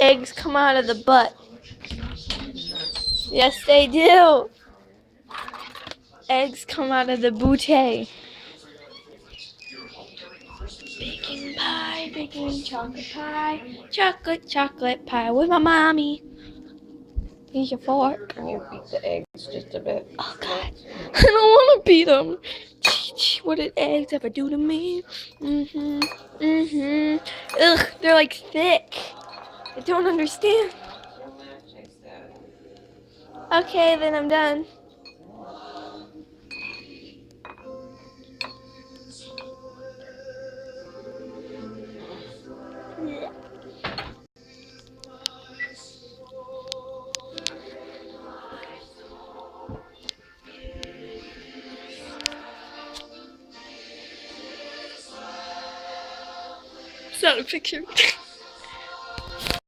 Eggs come out of the butt. Yes, they do. Eggs come out of the booty. Baking chocolate pie with my mommy. Here's your fork. Can you beat the eggs just a bit? Oh God, I don't want to beat them. What did eggs ever do to me? Ugh, they're like thick. I don't understand. Okay, then I'm done. It's not a picture.